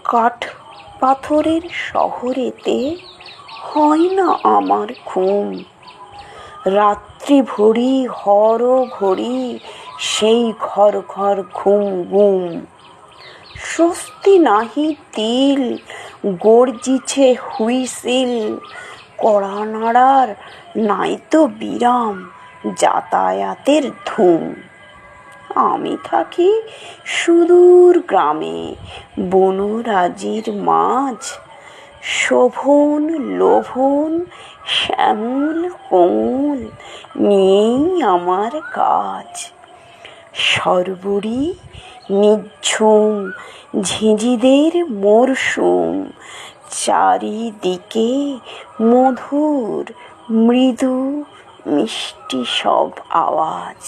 কাঠ পাথরের শহরেতে হয় না আমার ঘুম। রাত্রি ভরি হর ঘড়ি সেই ঘর ঘর ঘুম গুম। স্বস্তি নাহি তিল, গর্জিছে হুইসিল, কড়া নাড়ার নাই তো বিরাম, যাতায়াতের ধুম। আমি থাকি সুদূর গ্রামে, বনরাজির মাঝ। শোভন লোভন শ্যামল কোমল নিয়েই আমার কাজ। সর্বরি নিঝুম ঝিঁঝিদের মরশুম, চারিদিকে মধুর মৃদু মিষ্টি সব আওয়াজ।